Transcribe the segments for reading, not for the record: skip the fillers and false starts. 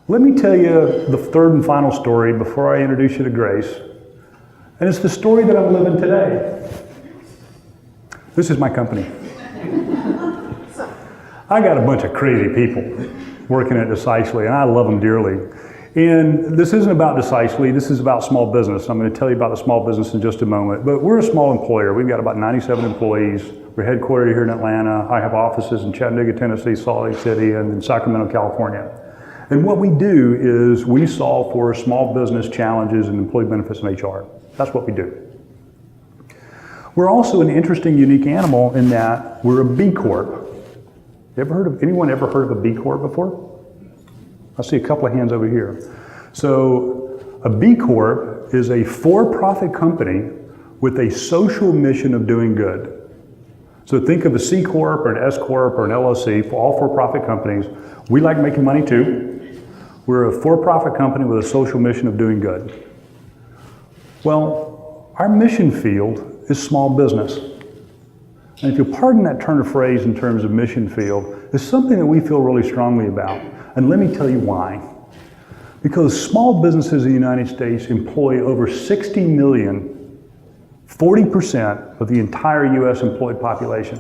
Let me tell you the third and final story before I introduce you to Grace. And it's the story that I'm living today. This is my company. I got a bunch of crazy people working at Decisely, and I love them dearly. And this isn't about Decisely, this is about small business. I'm going to tell you about the small business in just a moment. But we're a small employer. We've got about 97 employees. We're headquartered here in Atlanta. I have offices in Chattanooga, Tennessee, Salt Lake City, and in Sacramento, California. And what we do is we solve for small business challenges in employee benefits and HR. That's what we do. We're also an interesting, unique animal in that we're a B Corp. Anyone ever heard of a B Corp before? I see a couple of hands over here. So a B Corp is a for-profit company with a social mission of doing good. So think of a C Corp or an S Corp or an LLC, for all for-profit companies. We like making money too. We're a for-profit company with a social mission of doing good. Well, our mission field is small business. And if you'll pardon that turn of phrase in terms of mission field, it's something that we feel really strongly about. And let me tell you why. Because small businesses in the United States employ over 60 million, 40% of the entire U.S. employed population.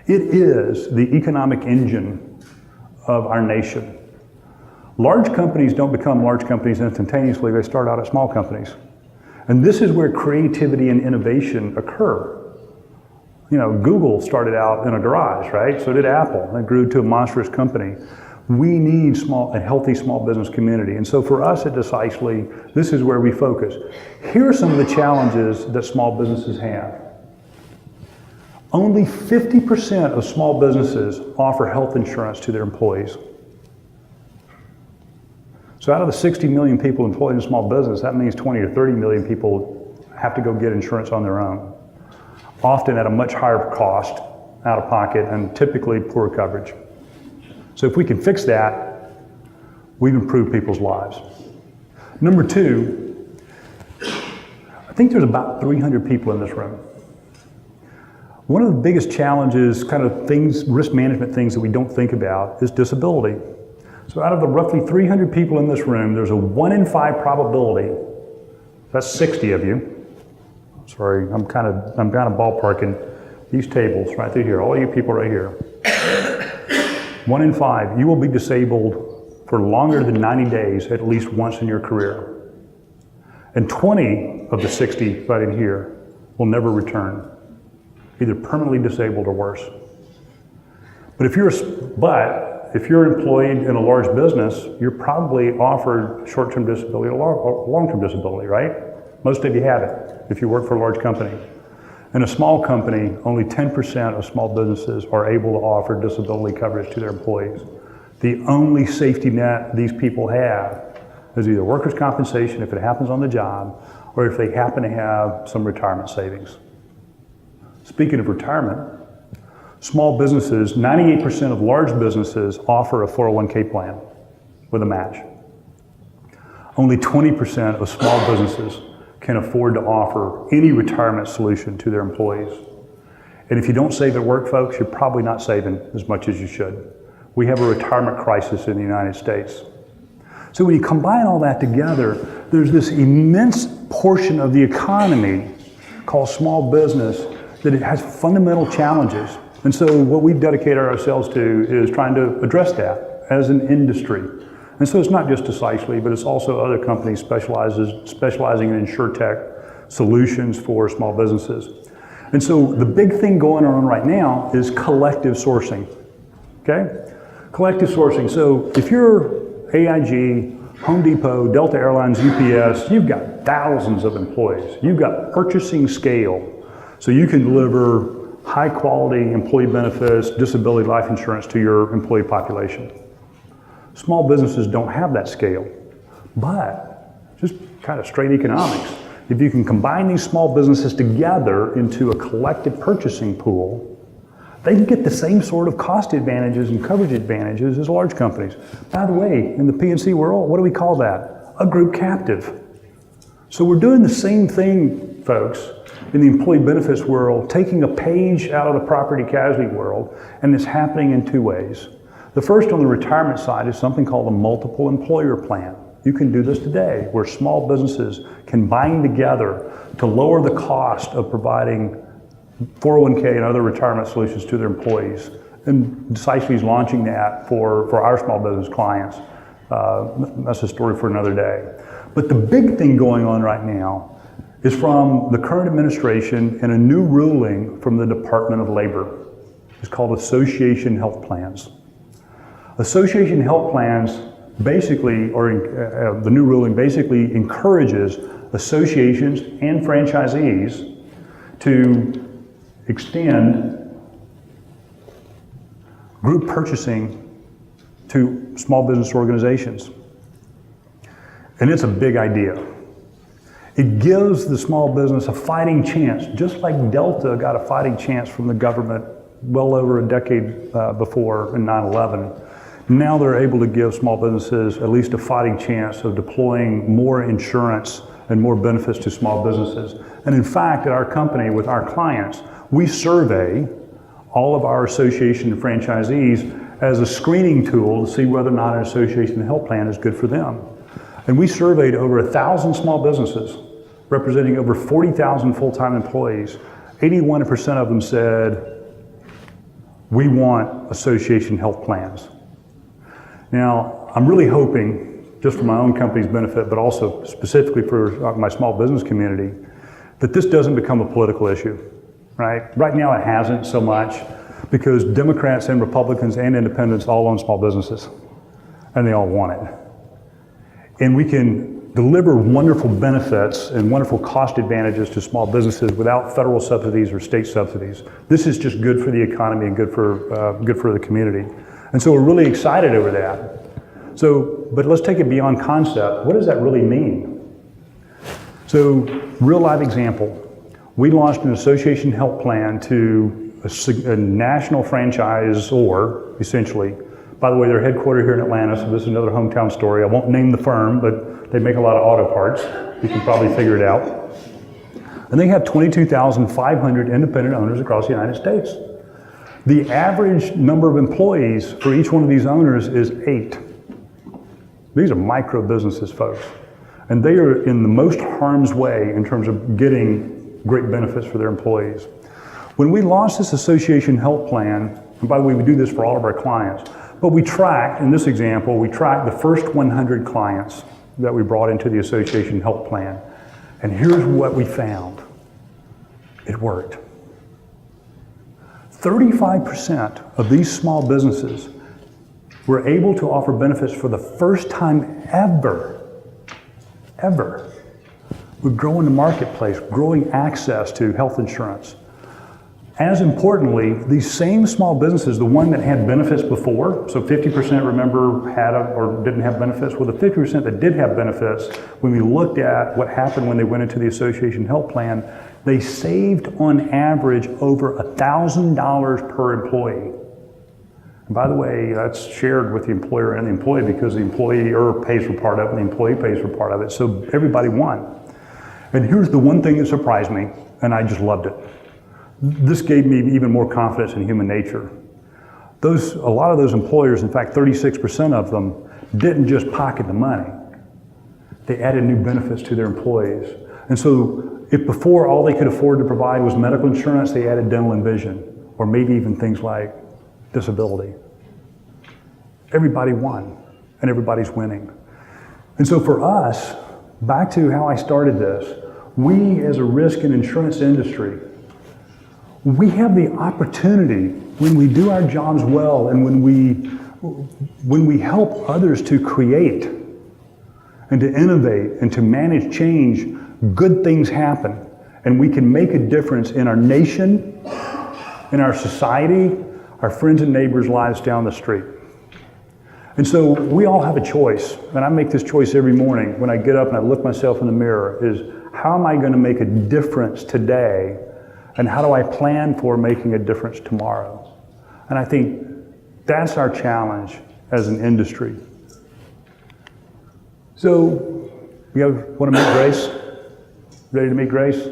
It is the economic engine of our nation. Large companies don't become large companies instantaneously, they start out as small companies. And this is where creativity and innovation occur. You know, Google started out in a garage, right? So did Apple, and it grew to a monstrous company. We need a healthy small business community. And so for us at Decisely, this is where we focus. Here are some of the challenges that small businesses have. Only 50% of small businesses offer health insurance to their employees. So out of the 60 million people employed in small business, that means 20 or 30 million people have to go get insurance on their own, often at a much higher cost, out of pocket, and typically poor coverage. So if we can fix that, we've improved people's lives. Number two, I think there's about 300 people in this room. One of the biggest challenges, kind of things, risk management things that we don't think about is disability. So out of the roughly 300 people in this room, there's a 1 in 5 probability, that's 60 of you. Sorry, I'm kind of ballparking these tables right through here, all you people right here. 1 in 5, you will be disabled for longer than 90 days at least once in your career. And 20 of the 60 right in here will never return, either permanently disabled or worse. But if you're employed in a large business, you're probably offered short-term disability or long-term disability, right? Most of you have it if you work for a large company. In a small company, only 10% of small businesses are able to offer disability coverage to their employees. The only safety net these people have is either workers' compensation if it happens on the job, or if they happen to have some retirement savings. Speaking of retirement, small businesses, 98% of large businesses offer a 401k plan with a match. Only 20% of small businesses can afford to offer any retirement solution to their employees. And if you don't save at work, folks, you're probably not saving as much as you should. We have a retirement crisis in the United States. So when you combine all that together, there's this immense portion of the economy called small business that it has fundamental challenges. And so what we've dedicated ourselves to is trying to address that as an industry. And so it's not just Decisely, but it's also other companies specializing in InsurTech solutions for small businesses. And so the big thing going on right now is collective sourcing, okay? Collective sourcing. So if you're AIG, Home Depot, Delta Airlines, UPS, you've got thousands of employees. You've got purchasing scale. So you can deliver high quality employee benefits, disability, life insurance to your employee population. Small businesses don't have that scale, but just kind of straight economics. If you can combine these small businesses together into a collective purchasing pool, they can get the same sort of cost advantages and coverage advantages as large companies. By the way, in the P&C world, what do we call that? A group captive. So we're doing the same thing, folks, in the employee benefits world, taking a page out of the property casualty world, and it's happening in two ways. The first on the retirement side is something called a multiple employer plan. You can do this today, where small businesses can bind together to lower the cost of providing 401k and other retirement solutions to their employees. And Decisely is launching that for our small business clients. That's a story for another day. But the big thing going on right now is from the current administration and a new ruling from the Department of Labor. It's called Association Health Plans. Association health plans basically, or the new ruling basically encourages associations and franchisees to extend group purchasing to small business organizations. And it's a big idea. It gives the small business a fighting chance, just like Delta got a fighting chance from the government well over a decade before in 9/11. Now they're able to give small businesses at least a fighting chance of deploying more insurance and more benefits to small businesses. And in fact, at our company with our clients, we survey all of our association and franchisees as a screening tool to see whether or not an association health plan is good for them. And we surveyed over 1,000 small businesses representing over 40,000 full-time employees. 81% of them said, we want association health plans. Now, I'm really hoping, just for my own company's benefit, but also specifically for my small business community, that this doesn't become a political issue, right? Right now it hasn't so much because Democrats and Republicans and independents all own small businesses and they all want it. And we can deliver wonderful benefits and wonderful cost advantages to small businesses without federal subsidies or state subsidies. This is just good for the economy and good for the community. And so we're really excited over that. So, but let's take it beyond concept. What does that really mean? So, real life example. We launched an association health plan to a national franchisor, essentially. By the way, they're headquartered here in Atlanta, so this is another hometown story. I won't name the firm, but they make a lot of auto parts. You can probably figure it out. And they have 22,500 independent owners across the United States. The average number of employees for each one of these owners is 8. These are micro businesses, folks. And they are in the most harm's way in terms of getting great benefits for their employees. When we launched this association health plan, and by the way, we do this for all of our clients, but we tracked, in this example, we tracked the first 100 clients that we brought into the association health plan. And here's what we found. It worked. 35% of these small businesses were able to offer benefits for the first time ever. We're growing the marketplace, growing access to health insurance. As importantly, these same small businesses, the one that had benefits before, so 50% remember had or didn't have benefits, well the 50% that did have benefits, when we looked at what happened when they went into the association health plan, they saved on average over $1,000 per employee. And by the way, that's shared with the employer and the employee because the employer pays for part of it and the employee pays for part of it, so everybody won. And here's the one thing that surprised me, and I just loved it. This gave me even more confidence in human nature. A lot of those employers, in fact 36% of them, didn't just pocket the money. They added new benefits to their employees. And so if before all they could afford to provide was medical insurance, they added dental and vision, or maybe even things like disability. Everybody won, and everybody's winning. And so for us, back to how I started this, we as a risk and insurance industry, we have the opportunity when we do our jobs well and when we help others to create and to innovate and to manage change, good things happen. And we can make a difference in our nation, in our society, our friends and neighbors' lives down the street. And so we all have a choice, and I make this choice every morning when I get up and I look myself in the mirror, is how am I going to make a difference today, and how do I plan for making a difference tomorrow? And I think that's our challenge as an industry. So, want to meet Grace? Ready to meet Grace?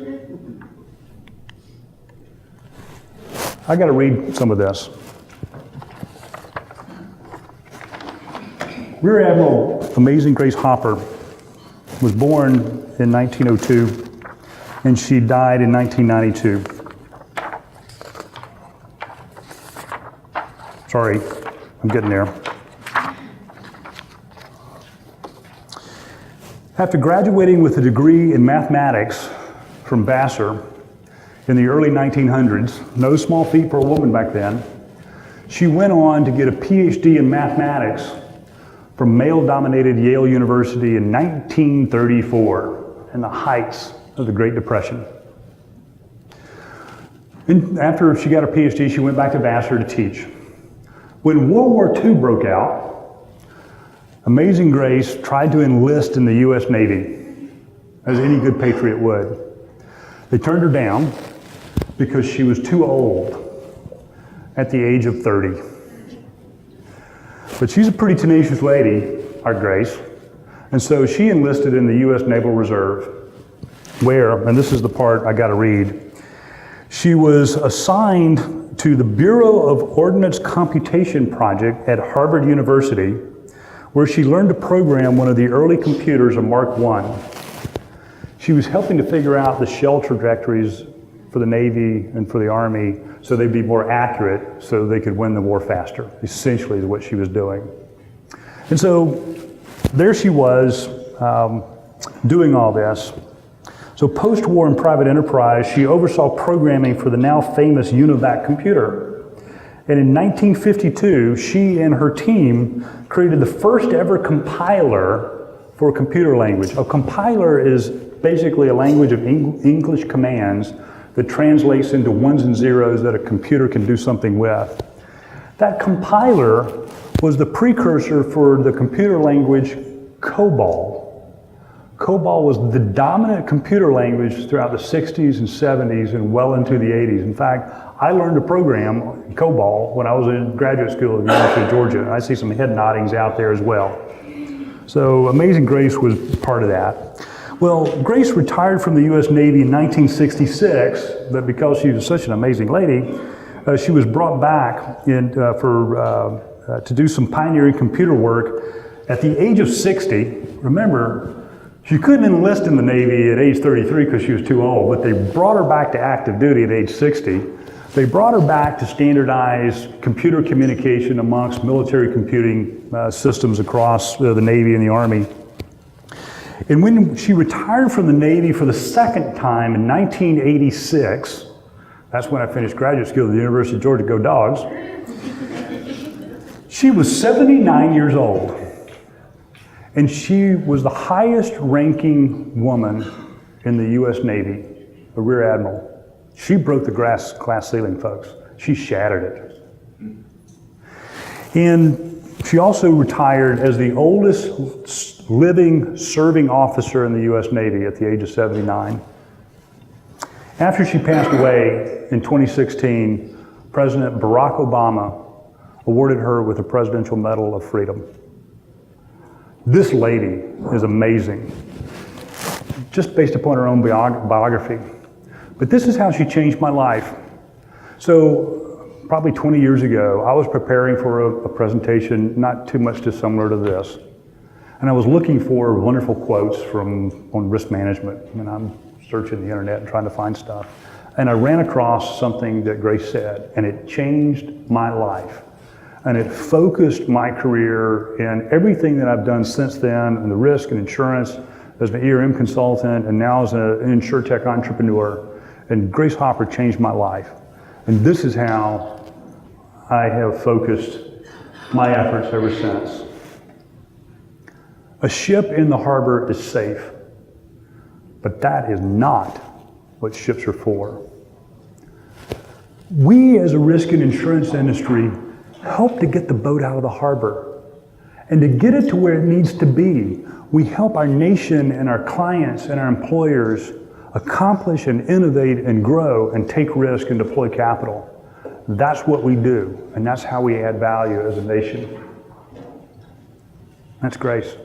I got to read some of this. Rear Admiral Amazing Grace Hopper was born in 1902, and she died in 1992. Sorry, I'm getting there. After graduating with a degree in mathematics from Vassar in the early 1900s, no small feat for a woman back then, she went on to get a PhD in mathematics from male-dominated Yale University in 1934, in the heights of the Great Depression. And after she got her PhD, she went back to Vassar to teach. When World War II broke out, Amazing Grace tried to enlist in the U.S. Navy, as any good patriot would. They turned her down because she was too old at the age of 30. But she's a pretty tenacious lady, our Grace, and so she enlisted in the U.S. Naval Reserve, where, and this is the part I got to read, she was assigned to the Bureau of Ordnance Computation Project at Harvard University, where she learned to program one of the early computers, a Mark I. She was helping to figure out the shell trajectories for the Navy and for the Army so they'd be more accurate so they could win the war faster, essentially is what she was doing. And so there she was doing all this. So post-war in private enterprise, she oversaw programming for the now famous UNIVAC computer. And in 1952, she and her team created the first ever compiler for a computer language. A compiler is basically a language of English commands that translates into ones and zeros that a computer can do something with. That compiler was the precursor for the computer language COBOL. COBOL was the dominant computer language throughout the 60s and 70s and well into the 80s. In fact, I learned to program COBOL when I was in graduate school at the University of Georgia. I see some head noddings out there as well. So Amazing Grace was part of that. Well, Grace retired from the U.S. Navy in 1966, but because she was such an amazing lady, she was brought back to do some pioneering computer work at the age of 60. Remember, she couldn't enlist in the Navy at age 33 because she was too old, but they brought her back to active duty at age 60. They brought her back to standardize computer communication amongst military computing systems across the Navy and the Army. And when she retired from the Navy for the second time in 1986, that's when I finished graduate school at the University of Georgia, go Dogs, she was 79 years old. And she was the highest ranking woman in the U.S. Navy, a Rear Admiral. She broke the glass ceiling, folks. She shattered it. And she also retired as the oldest living serving officer in the U.S. Navy at the age of 79. After she passed away in 2016, President Barack Obama awarded her with the Presidential Medal of Freedom. This lady is amazing, just based upon her own biography. But this is how she changed my life. So probably 20 years ago, I was preparing for a presentation not too much dissimilar to this. And I was looking for wonderful quotes on risk management. And I'm searching the internet and trying to find stuff. And I ran across something that Grace said, and it changed my life. And it focused my career in everything that I've done since then, in the risk and insurance, as an ERM consultant, and now as an insurtech entrepreneur. And Grace Hopper changed my life. And this is how I have focused my efforts ever since. A ship in the harbor is safe, but that is not what ships are for. We as a risk and insurance industry help to get the boat out of the harbor. And to get it to where it needs to be, we help our nation and our clients and our employers accomplish and innovate and grow and take risk and deploy capital. That's what we do, and that's how we add value as a nation. That's Grace.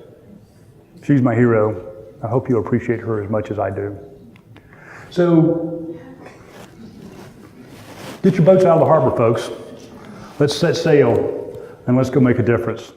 She's my hero. I hope you appreciate her as much as I do. So, get your boats out of the harbor, folks. Let's set sail and let's go make a difference.